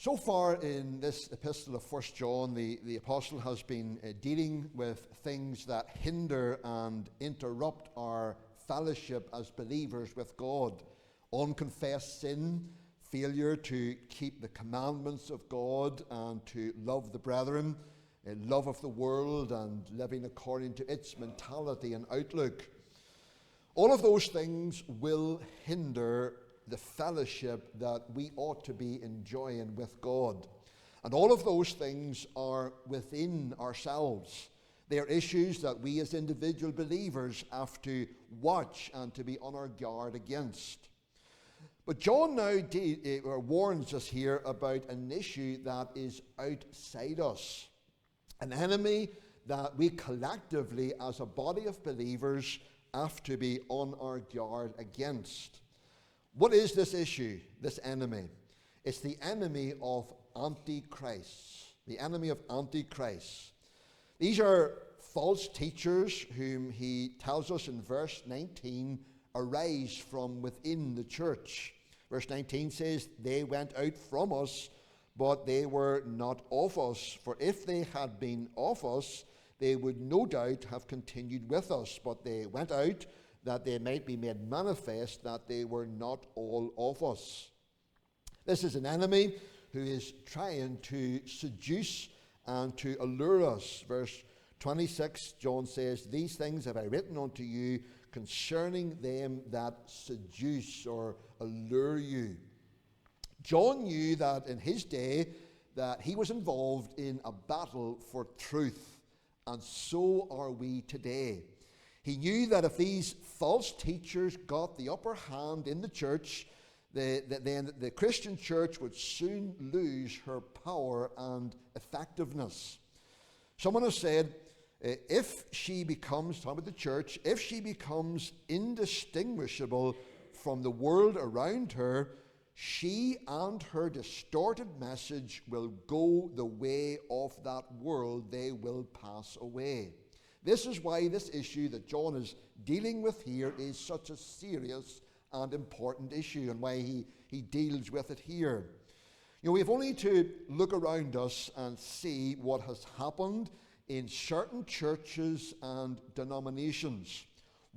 So far in this epistle of 1 John, the apostle has been dealing with things that hinder and interrupt our fellowship as believers with God. Unconfessed sin, failure to keep the commandments of God and to love the brethren, love of the world and living according to its mentality and outlook. All of those things will hinder the fellowship that we ought to be enjoying with God. And all of those things are within ourselves. They are issues that we as individual believers have to watch and to be on our guard against. But John now warns us here about an issue that is outside us. An enemy that we collectively as a body of believers have to be on our guard against. What is this issue, this enemy? It's the enemy of Antichrist. The enemy of Antichrist. These are false teachers whom he tells us in verse 19 arise from within the church. Verse 19 says, "They went out from us, but they were not of us. For if they had been of us, they would no doubt have continued with us. But they went out, that they might be made manifest that they were not all of us." This is an enemy who is trying to seduce and to allure us. Verse 26, John says, "These things have I written unto you concerning them that seduce," or allure you. John knew that in his day that he was involved in a battle for truth, and so are we today. He knew that if these false teachers got the upper hand in the church, then the Christian church would soon lose her power and effectiveness. Someone has said, if she becomes, talking about the church, if she becomes indistinguishable from the world around her, she and her distorted message will go the way of that world. They will pass away. This is why this issue that John is dealing with here is such a serious and important issue, and why he deals with it here. You know, we have only to look around us and see what has happened in certain churches and denominations.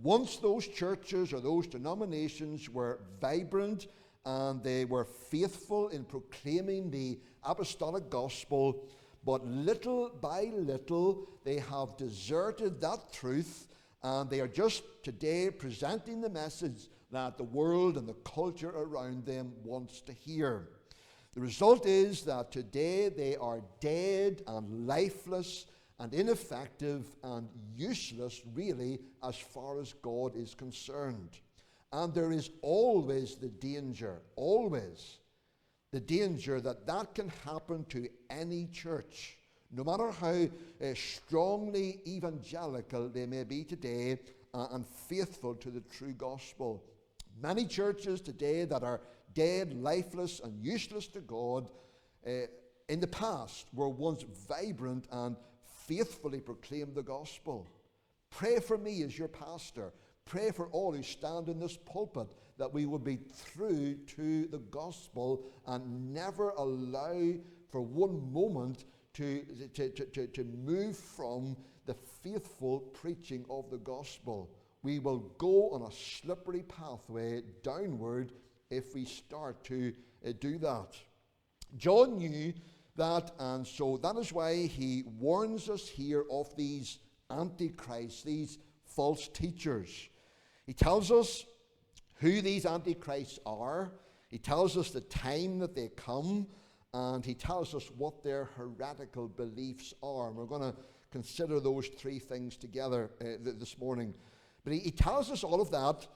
Once those churches or those denominations were vibrant and they were faithful in proclaiming the apostolic gospel, but little by little they have deserted that truth, and they are just today presenting the message that the world and the culture around them wants to hear. The result is that today they are dead and lifeless and ineffective and useless, really, as far as God is concerned. And there is always the danger, always the danger that can happen to any church, no matter how strongly evangelical they may be today and faithful to the true gospel. Many churches today that are dead, lifeless, and useless to God in the past were once vibrant and faithfully proclaimed the gospel. Pray for me as your pastor. Pray for all who stand in this pulpit that we will be true to the gospel and never allow for one moment to move from the faithful preaching of the gospel. We will go on a slippery pathway downward if we start to do that. John knew that, and so that is why he warns us here of these antichrists, these false teachers. He tells us who these antichrists are. He tells us the time that they come, and he tells us what their heretical beliefs are. And we're going to consider those three things together this morning. But he tells us all of that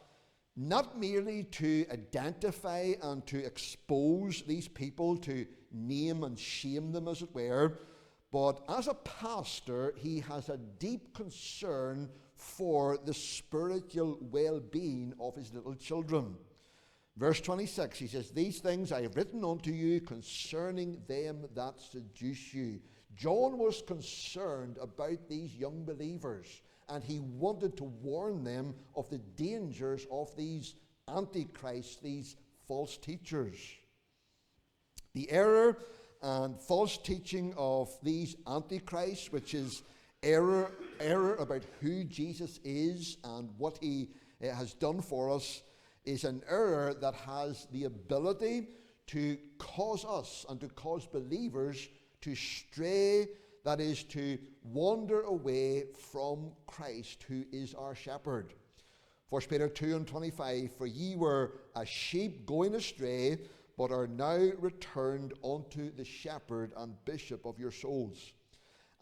not merely to identify and to expose these people, to name and shame them, as it were, but as a pastor, he has a deep concern for the spiritual well-being of his little children. Verse 26, he says, "These things I have written unto you concerning them that seduce you." John was concerned about these young believers, and he wanted to warn them of the dangers of these antichrists, these false teachers. The error and false teaching of these antichrists, which is error about who Jesus is and what he has done for us, is an error that has the ability to cause us and to cause believers to stray, that is, to wander away from Christ, who is our shepherd. 1 Peter 2:25, for ye were as sheep going astray, but are now returned unto the shepherd and bishop of your souls.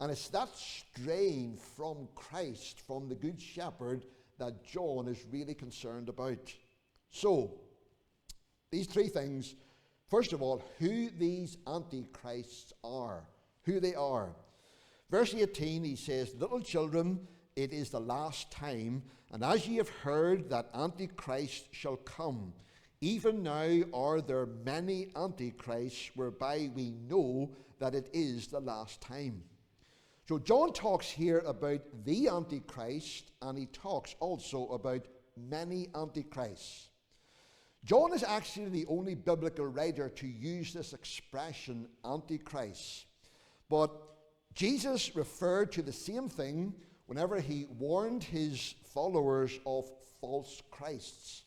And it's that straying from Christ, from the good shepherd, that John is really concerned about. So, these three things. First of all, who these antichrists are, who they are. Verse 18, he says, little children, it is the last time, and as ye have heard that Antichrist shall come, even now are there many antichrists, whereby we know that it is the last time. So John talks here about the Antichrist, and he talks also about many antichrists. John is actually the only biblical writer to use this expression, Antichrist. But Jesus referred to the same thing whenever he warned his followers of false Christs.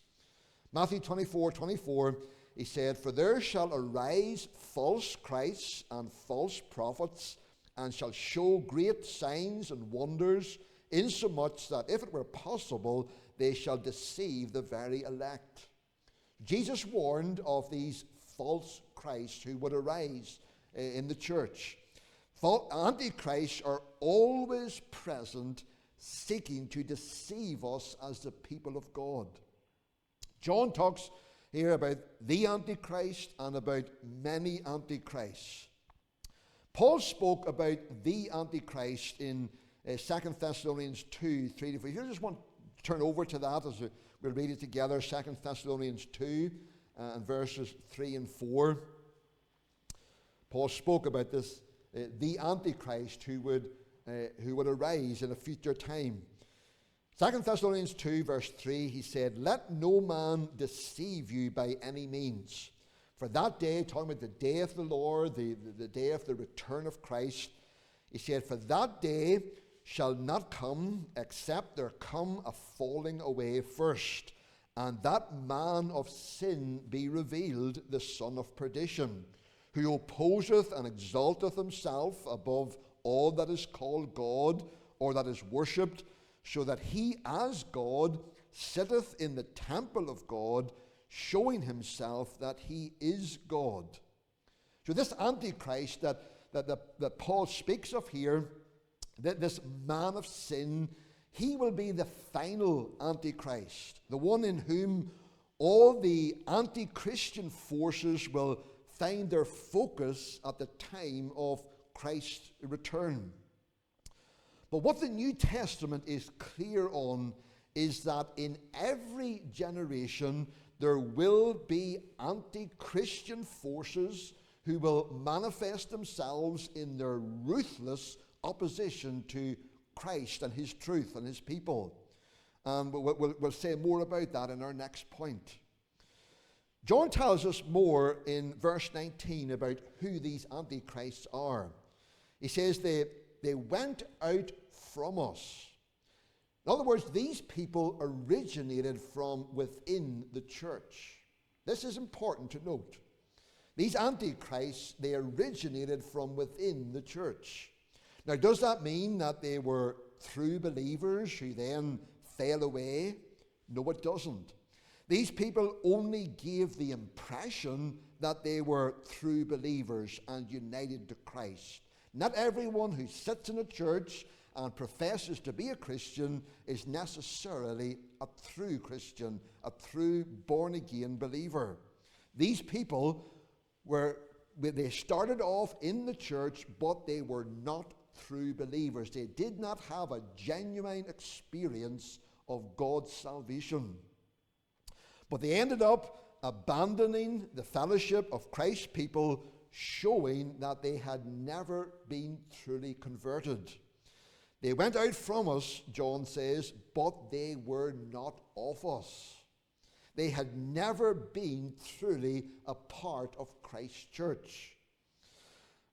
Matthew 24:24, he said, for there shall arise false Christs and false prophets, and shall show great signs and wonders, insomuch that if it were possible, they shall deceive the very elect. Jesus warned of these false Christs who would arise in the church. Antichrists are always present, seeking to deceive us as the people of God. John talks here about the Antichrist and about many antichrists. Paul spoke about the Antichrist in 2 Thessalonians 2:3-4. If you just want to turn over to that as we'll read it together, 2 Thessalonians 2 and verses 3 and 4. Paul spoke about this, the Antichrist who would arise in a future time. 2 Thessalonians 2 verse 3, he said, let no man deceive you by any means. For that day, talking about the day of the Lord, the day of the return of Christ, he said, for that day shall not come, except there come a falling away first, and that man of sin be revealed, the son of perdition, who opposeth and exalteth himself above all that is called God, or that is worshipped, so that he as God sitteth in the temple of God, showing himself that he is God. So this Antichrist that Paul speaks of here, that this man of sin, he will be the final Antichrist, the one in whom all the anti-Christian forces will find their focus at the time of Christ's return. But what the New Testament is clear on is that in every generation there will be anti-Christian forces who will manifest themselves in their ruthless opposition to Christ and his truth and his people. And we'll say more about that in our next point. John tells us more in verse 19 about who these antichrists are. He says they went out from us. In other words, these people originated from within the church. This is important to note. These antichrists, they originated from within the church. Now, does that mean that they were true believers who then fell away? No, it doesn't. These people only gave the impression that they were true believers and united to Christ. Not everyone who sits in a church and professes to be a Christian is necessarily a true Christian, a true born-again believer. These people they started off in the church, but they were not true believers. They did not have a genuine experience of God's salvation. But they ended up abandoning the fellowship of Christ's people, showing that they had never been truly converted. They went out from us, John says, but they were not of us. They had never been truly a part of Christ's church.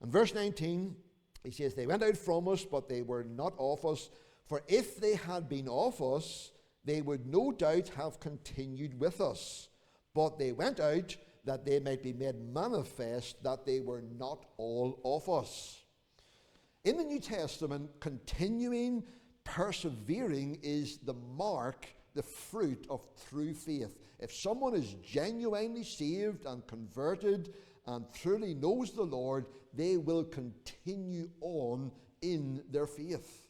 And verse 19, he says, they went out from us, but they were not of us. For if they had been of us, they would no doubt have continued with us. But they went out that they might be made manifest that they were not all of us. In the New Testament, continuing, persevering is the mark, the fruit of true faith. If someone is genuinely saved and converted and truly knows the Lord, they will continue on in their faith.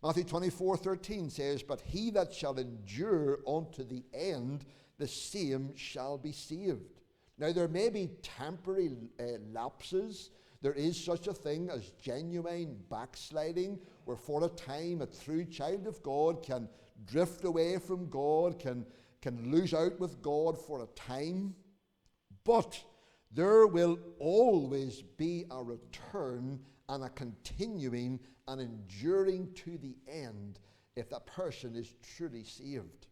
Matthew 24:13 says, but he that shall endure unto the end, the same shall be saved. Now there may be temporary lapses. There is such a thing as genuine backsliding, where for a time a true child of God can drift away from God, can lose out with God for a time. But there will always be a return and a continuing and enduring to the end if that person is truly saved.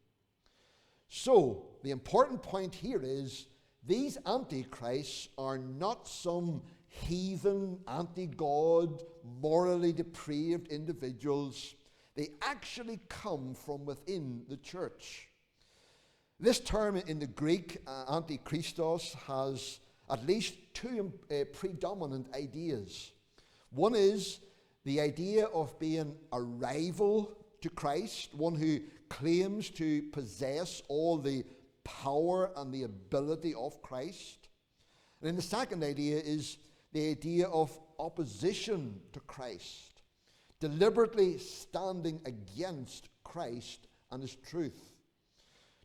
So, the important point here is these antichrists are not some heathen, anti-God, morally depraved individuals. They actually come from within the church. This term in the Greek, antichristos, has at least two predominant ideas. One is the idea of being a rival to Christ, one who claims to possess all the power and the ability of Christ. And then the second idea is the idea of opposition to Christ, deliberately standing against Christ and his truth.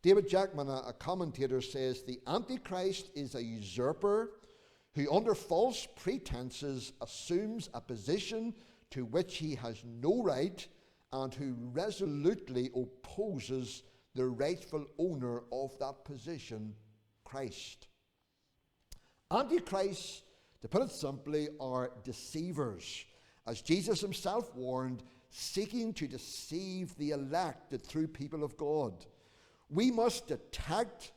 David Jackman, a commentator, says the Antichrist is a usurper who under false pretenses assumes a position to which he has no right and who resolutely opposes the rightful owner of that position, Christ. Antichrists, to put it simply, are deceivers, as Jesus himself warned, seeking to deceive the elect, the true people of God. We must detect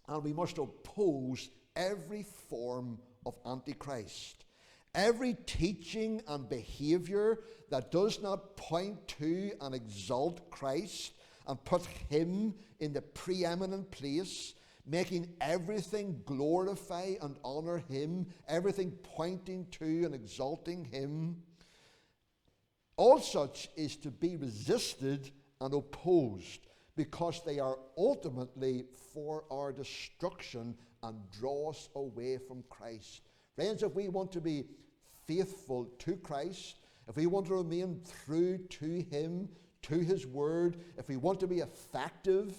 and we must oppose every form of Antichrist. Every teaching and behavior that does not point to and exalt Christ and put him in the preeminent place, making everything glorify and honor him, everything pointing to and exalting him, all such is to be resisted and opposed, because they are ultimately for our destruction and draw us away from Christ. Friends, if we want to be faithful to Christ, if we want to remain true to him, to his word, if we want to be effective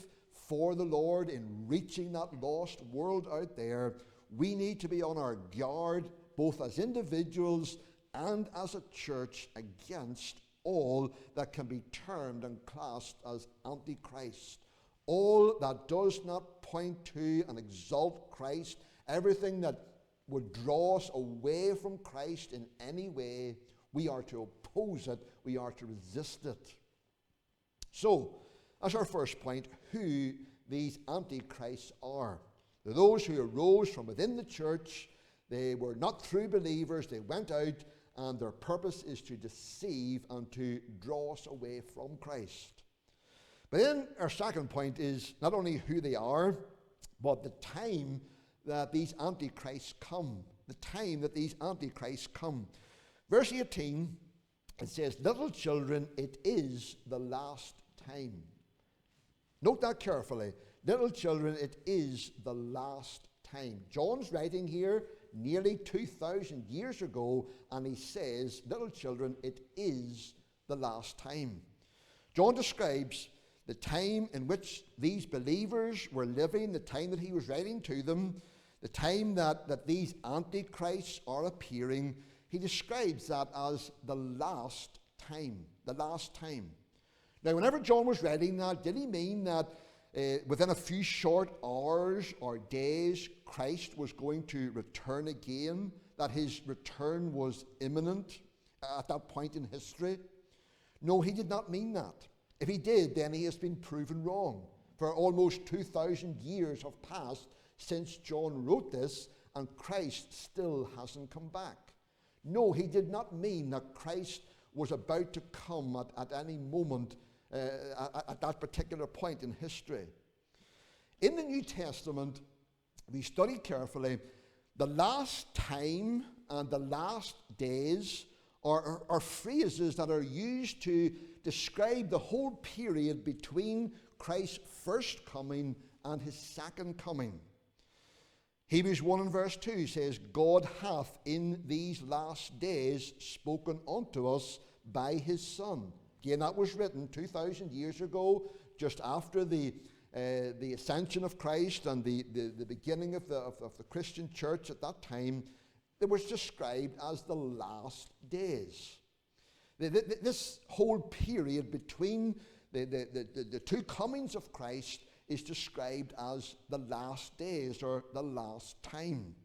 for the Lord in reaching that lost world out there, we need to be on our guard, both as individuals and as a church, against all that can be termed and classed as Antichrist. All that does not point to and exalt Christ, everything that would draw us away from Christ in any way, we are to oppose it, we are to resist it. So, as our first point, who these antichrists are. They're those who arose from within the church. They were not true believers. They went out, and their purpose is to deceive and to draw us away from Christ. But then our second point is not only who they are, but the time that these antichrists come. The time that these antichrists come. Verse 18, it says, little children, it is the last time. Note that carefully. Little children, it is the last time. John's writing here nearly 2,000 years ago, and he says, little children, it is the last time. John describes the time in which these believers were living, the time that he was writing to them, the time that these antichrists are appearing. He describes that as the last time. The last time. Now, whenever John was writing that, did he mean that within a few short hours or days, Christ was going to return again? That his return was imminent at that point in history? No, he did not mean that. If he did, then he has been proven wrong. For almost 2,000 years have passed since John wrote this, and Christ still hasn't come back. No, he did not mean that Christ was about to come at any moment at that particular point in history. In the New Testament, we study carefully, the last time and the last days are phrases that are used to describe the whole period between Christ's first coming and his second coming. Hebrews 1 and verse 2 says, God hath in these last days spoken unto us by his Son. Again, that was written 2,000 years ago, just after the ascension of Christ and the beginning of the Christian church at that time. It was described as the last days. This whole period between the two comings of Christ is described as the last days, or the last time.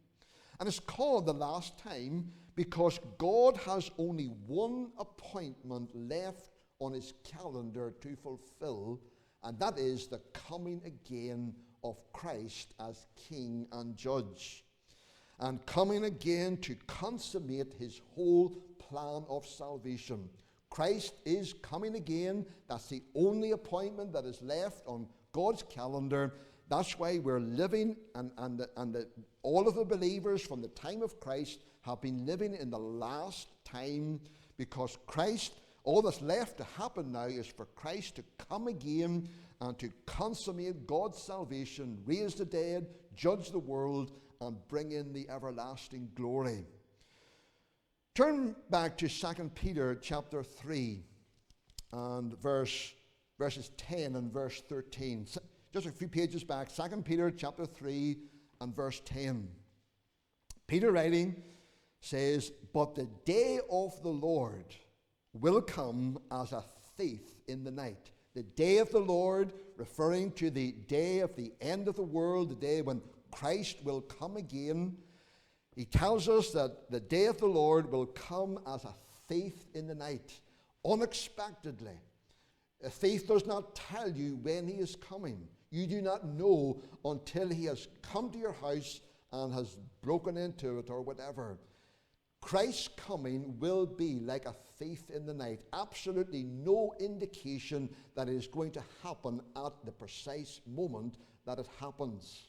And it's called the last time because God has only one appointment left on his calendar to fulfill, and that is the coming again of Christ as King and Judge, and coming again to consummate his whole plan of salvation. Christ is coming again. That's the only appointment that is left on God's calendar. That's why we're living, and all of the believers from the time of Christ have been living in the last time, because Christ, all that's left to happen now is for Christ to come again and to consummate God's salvation, raise the dead, judge the world, and bring in the everlasting glory. Turn back to 2 Peter chapter 3 and verses 10 and verse 13. Just a few pages back, 2 Peter chapter 3 and verse 10. Peter writing says, but the day of the Lord will come as a thief in the night. The day of the Lord, referring to the day of the end of the world, the day when Christ will come again. He tells us that the day of the Lord will come as a thief in the night, unexpectedly. A thief does not tell you when he is coming. You do not know until he has come to your house and has broken into it or whatever. Christ's coming will be like a thief in the night. Absolutely no indication that it is going to happen at the precise moment that it happens.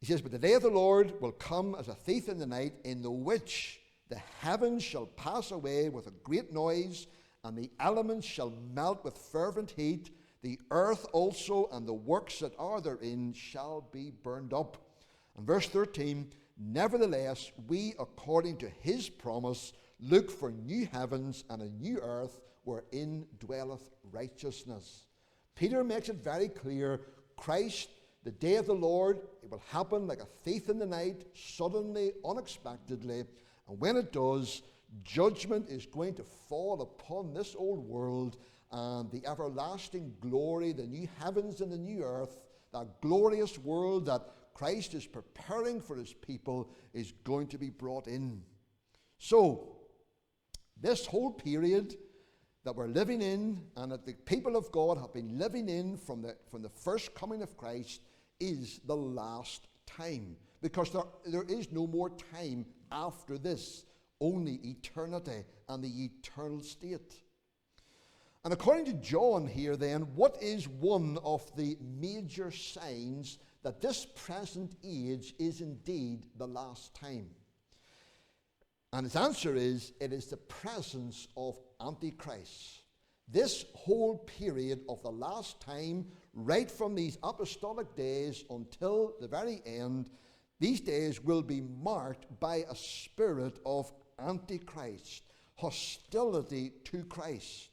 He says, but the day of the Lord will come as a thief in the night, in the which the heavens shall pass away with a great noise, and the elements shall melt with fervent heat. The earth also and the works that are therein shall be burned up. And verse 13, nevertheless, we, according to his promise, look for new heavens and a new earth, wherein dwelleth righteousness. Peter makes it very clear, Christ, the day of the Lord, it will happen like a thief in the night, suddenly, unexpectedly. And when it does, judgment is going to fall upon this old world, and the everlasting glory, the new heavens and the new earth, that glorious world that Christ is preparing for his people, is going to be brought in. So, this whole period that we're living in, and that the people of God have been living in from the first coming of Christ, is the last time. Because there is no more time after this, only eternity and the eternal state. And according to John here then, what is one of the major signs that this present age is indeed the last time? And his answer is, it is the presence of Antichrist. This whole period of the last time, right from these apostolic days until the very end, these days will be marked by a spirit of Antichrist, hostility to Christ.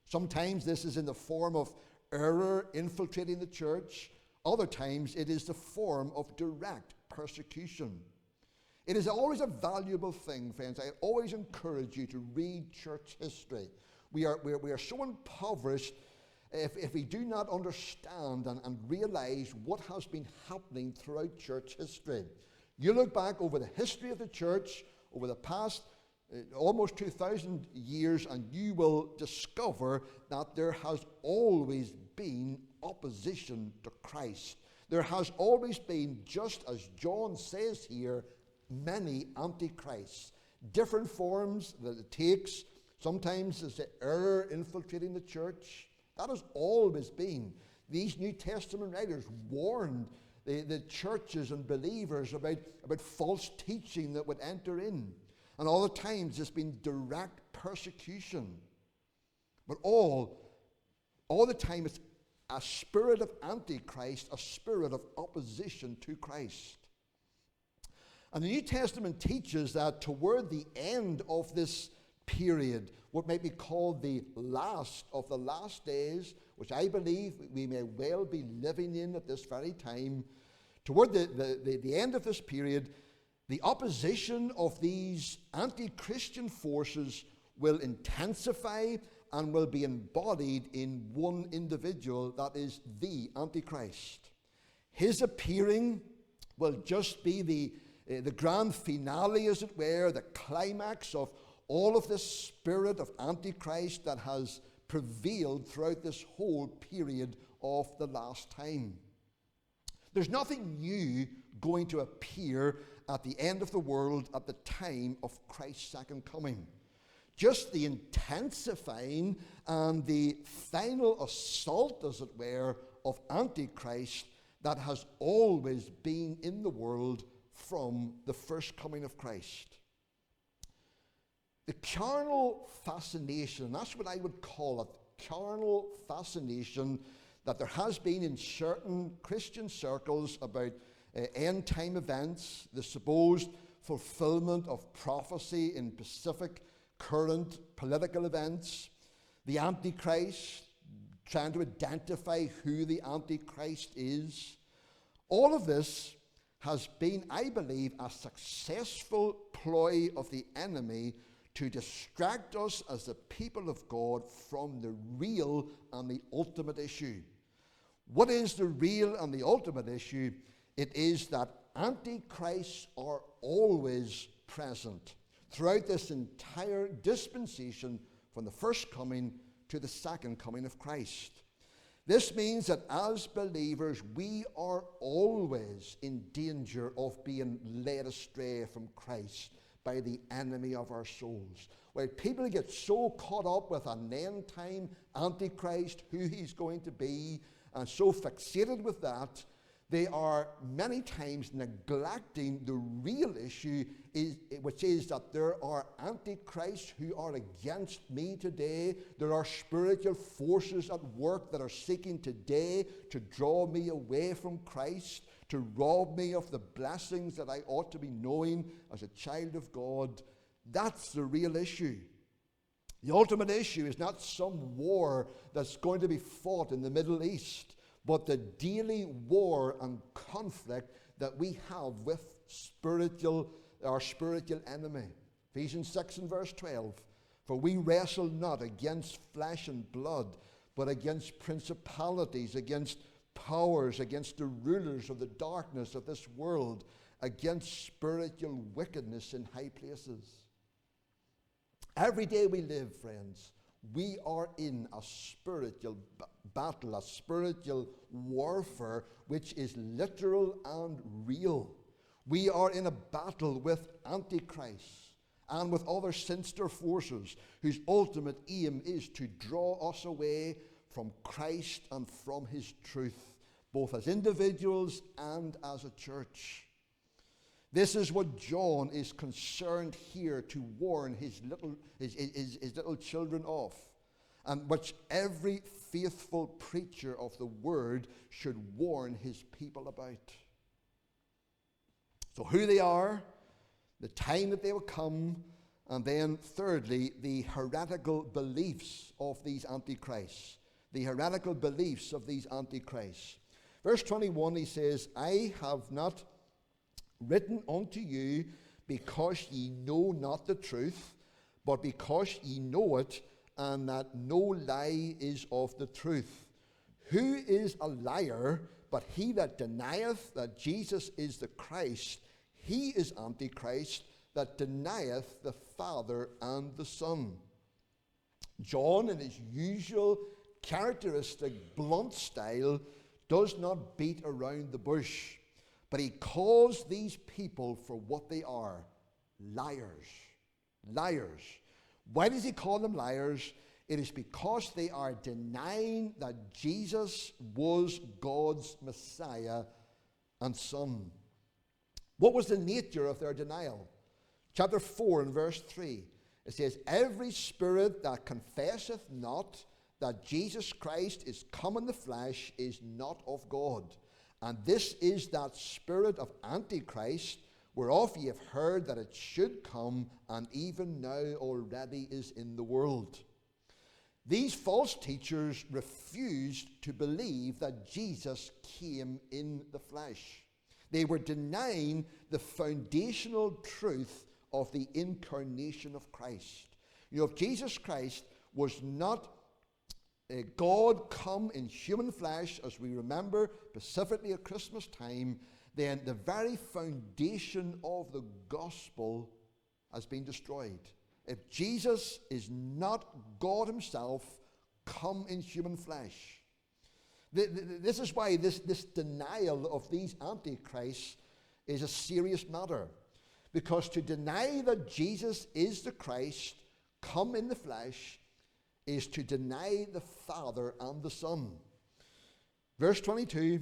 Sometimes this is in the form of error infiltrating the church. Other times it is the form of direct persecution. It is always a valuable thing, friends. I always encourage you to read church history. We are so impoverished if we do not understand and realize what has been happening throughout church history. You look back over the history of the church over the past almost 2,000 years, and you will discover that there has always been opposition to Christ. There has always been, just as John says here, many antichrists. different forms that it takes. Sometimes there's the error infiltrating the church. That has always been. These New Testament writers warned the churches and believers about false teaching that would enter in. And all the times there's been direct persecution. But all the time it's a spirit of Antichrist, a spirit of opposition to Christ. And the New Testament teaches that toward the end of this period, what might be called the last of the last days, which I believe we may well be living in at this very time, toward the end of this period, the opposition of these anti-Christian forces will intensify and will be embodied in one individual, that is the Antichrist. His appearing will just be the grand finale, as it were, the climax of all of this spirit of Antichrist that has prevailed throughout this whole period of the last time. There's nothing new going to appear at the end of the world at the time of Christ's second coming. Just the intensifying and the final assault, as it were, of Antichrist that has always been in the world from the first coming of Christ. The carnal fascination, that's what I would call it, carnal fascination that there has been in certain Christian circles about end-time events, the supposed fulfillment of prophecy in specific current political events, the Antichrist, trying to identify who the Antichrist is. All of this has been, I believe, a successful ploy of the enemy to distract us as the people of God from the real and the ultimate issue. What is the real and the ultimate issue? It is that antichrists are always present throughout this entire dispensation from the first coming to the second coming of Christ. This means that as believers, we are always in danger of being led astray from Christ by the enemy of our souls. Where people get so caught up with an end-time Antichrist, who he's going to be, and so fixated with that, they are many times neglecting the real issue, which is that there are antichrists who are against me today. There are spiritual forces at work that are seeking today to draw me away from Christ, to rob me of the blessings that I ought to be knowing as a child of God. That's the real issue. The ultimate issue is not some war that's going to be fought in the Middle East, but the daily war and conflict that we have with our spiritual enemy. Ephesians 6 and verse 12. For we wrestle not against flesh and blood, but against principalities, against powers, against the rulers of the darkness of this world, against spiritual wickedness in high places. Every day we live, friends, we are in a spiritual battle, a spiritual warfare, which is literal and real. We are in a battle with Antichrist and with other sinister forces whose ultimate aim is to draw us away from Christ and from his truth, both as individuals and as a church. This is what John is concerned here to warn his little children of, and which every faithful preacher of the word should warn his people about. So who they are, the time that they will come, and then thirdly, the heretical beliefs of these antichrists. The heretical beliefs of these antichrists. Verse 21, he says, I have not written unto you because ye know not the truth, but because ye know it, and that no lie is of the truth. Who is a liar but he that denieth that Jesus is the Christ? He is Antichrist, that denieth the Father and the Son. John, in his usual characteristic blunt style, does not beat around the bush, but he calls these people for what they are: liars. Liars. Why does he call them liars? It is because they are denying that Jesus was God's Messiah and Son. What was the nature of their denial? Chapter 4 and verse 3. It says, every spirit that confesseth not that Jesus Christ is come in the flesh is not of God. And this is that spirit of Antichrist, whereof ye have heard that it should come, and even now already is in the world. These false teachers refused to believe that Jesus came in the flesh. They were denying the foundational truth of the incarnation of Christ. You know, if Jesus Christ was not God come in human flesh, as we remember specifically at Christmas time, then the very foundation of the gospel has been destroyed. If Jesus is not God himself come in human flesh. This is why this denial of these antichrists is a serious matter. Because to deny that Jesus is the Christ come in the flesh is to deny the Father and the Son. Verse 22,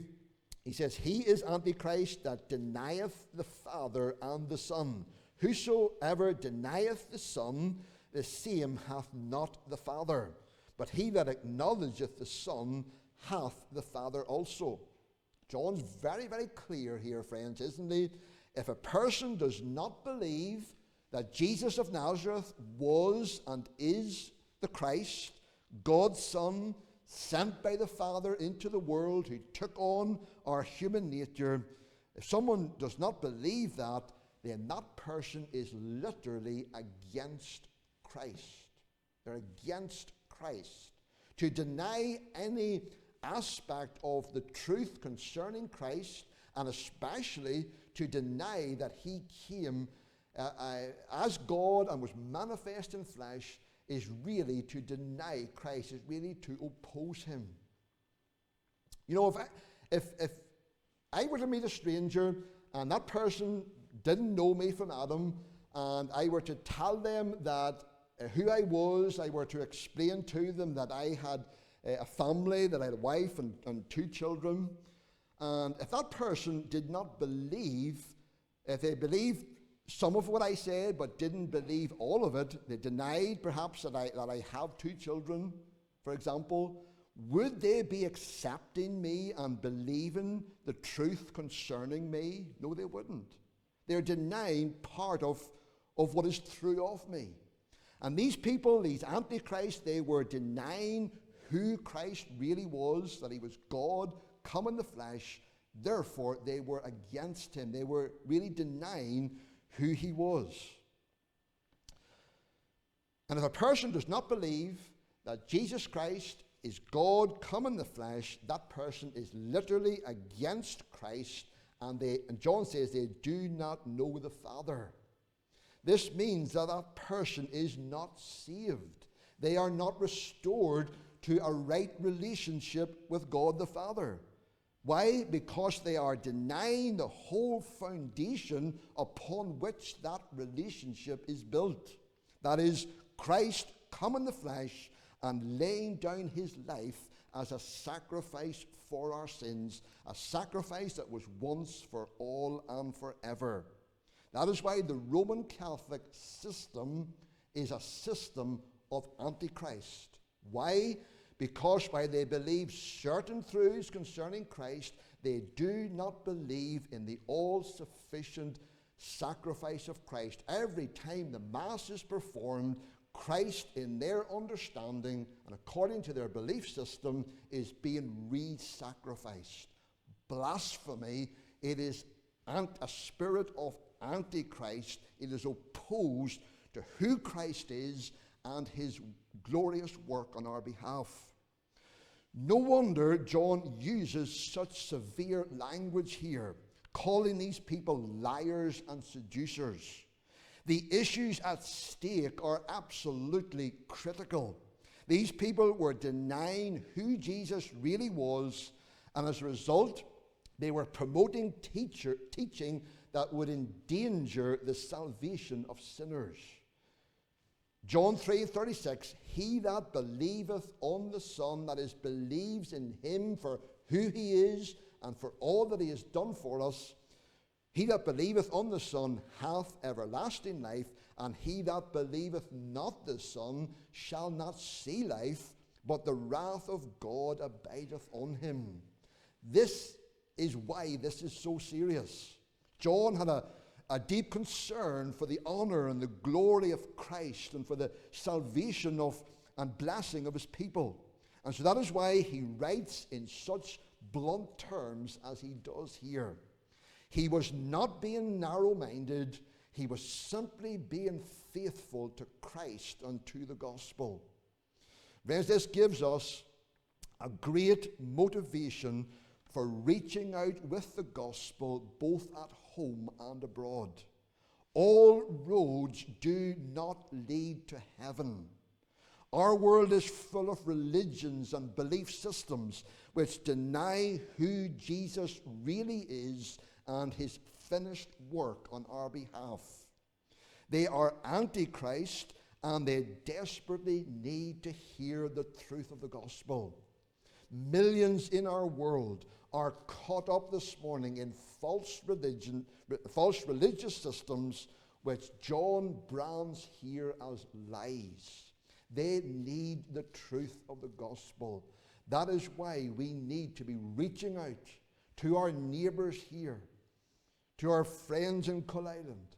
he says, he is Antichrist that denieth the Father and the Son. Whosoever denieth the Son, the same hath not the Father. But he that acknowledgeth the Son hath the Father also. John's very, very clear here, friends, isn't he? If a person does not believe that Jesus of Nazareth was and is the Christ, God's Son, sent by the Father into the world, who took on our human nature, if someone does not believe that, then that person is literally against Christ. They're against Christ. To deny any aspect of the truth concerning Christ, and especially to deny that he came as God and was manifest in flesh, is really to deny Christ, is really to oppose him. You know, if I were to meet a stranger and that person didn't know me from Adam, and I were to tell them that who I was, I were to explain to them that I had a family, that I had a wife and 2 children, and if that person did not believe, if they believed some of what I said but didn't believe all of it, they denied perhaps that I have 2 children, for example, would they be accepting me and believing the truth concerning me? No, they wouldn't. They're denying part of what is true of me. And these people, these antichrists, they were denying who Christ really was, that he was God come in the flesh. Therefore, they were against him. They were really denying who he was. And if a person does not believe that Jesus Christ is God come in the flesh, that person is literally against Christ, and John says they do not know the Father. This means that that person is not saved. They are not restored to a right relationship with God the Father. Why? Because they are denying the whole foundation upon which that relationship is built. That is, Christ come in the flesh and laying down his life as a sacrifice for our sins, a sacrifice that was once for all and forever. That is why the Roman Catholic system is a system of Antichrist. Why? Because while they believe certain truths concerning Christ, they do not believe in the all-sufficient sacrifice of Christ. Every time the Mass is performed, Christ, in their understanding and according to their belief system, is being re-sacrificed. Blasphemy, it is a spirit of Antichrist. It is opposed to who Christ is and his glorious work on our behalf. No wonder John uses such severe language here, calling these people liars and seducers. The issues at stake are absolutely critical. These people were denying who Jesus really was, and as a result, they were promoting teaching that would endanger the salvation of sinners. John 3:36, he that believeth on the Son, that is, believes in him for who he is and for all that he has done for us, he that believeth on the Son hath everlasting life, and he that believeth not the Son shall not see life, but the wrath of God abideth on him. This is why this is so serious. John had a deep concern for the honor and the glory of Christ and for the salvation of and blessing of his people. And so that is why he writes in such blunt terms as he does here. He was not being narrow-minded. He was simply being faithful to Christ and to the gospel. Friends, this gives us a great motivation for reaching out with the gospel both at home and abroad. All roads do not lead to heaven. Our world is full of religions and belief systems which deny who Jesus really is and his finished work on our behalf. They are Antichrist, and they desperately need to hear the truth of the gospel. Millions in our world are caught up this morning in false religious systems which John brands here as lies. They need the truth of the gospel. That is why we need to be reaching out to our neighbours here, to our friends in Cull Island,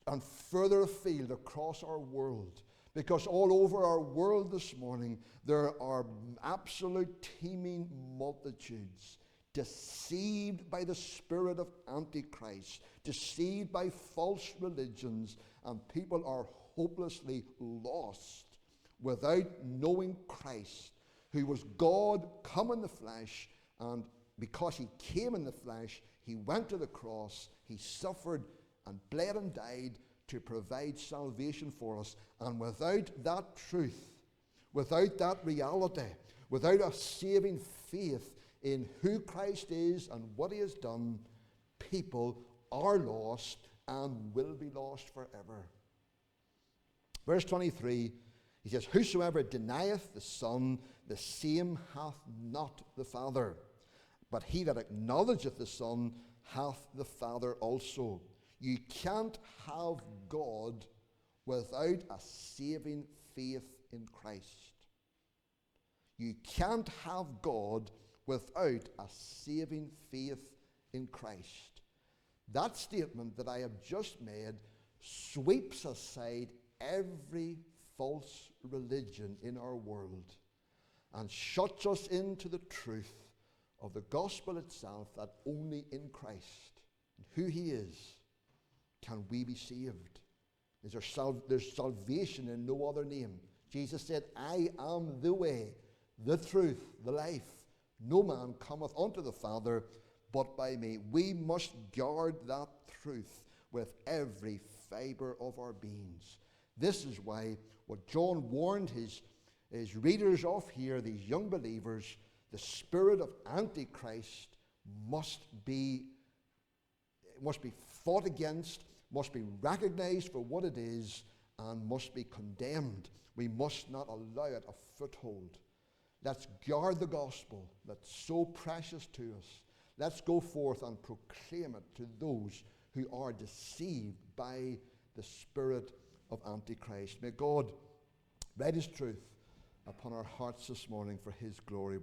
and further afield across our world. Because all over our world this morning, there are absolute teeming multitudes deceived by the spirit of Antichrist, deceived by false religions, and people are hopelessly lost without knowing Christ, who was God come in the flesh, and because he came in the flesh, he went to the cross, he suffered and bled and died to provide salvation for us. And without that truth, without that reality, without a saving faith in who Christ is and what he has done, people are lost and will be lost forever. Verse 23, he says, whosoever denieth the Son, the same hath not the Father. But he that acknowledgeth the Son hath the Father also. You can't have God without a saving faith in Christ. You can't have God without a saving faith in Christ. That statement that I have just made sweeps aside every false religion in our world and shuts us into the truth of the gospel itself, that only in Christ and who he is can we be saved. There's salvation in no other name. Jesus said, I am the way, the truth, the life. No man cometh unto the Father but by me. We must guard that truth with every fibre of our beings. This is why what John warned his readers of here, these young believers, the spirit of Antichrist must be fought against, must be recognized for what it is, and must be condemned. We must not allow it a foothold. Let's guard the gospel that's so precious to us. Let's go forth and proclaim it to those who are deceived by the spirit of Antichrist. May God write his truth upon our hearts this morning for his glory.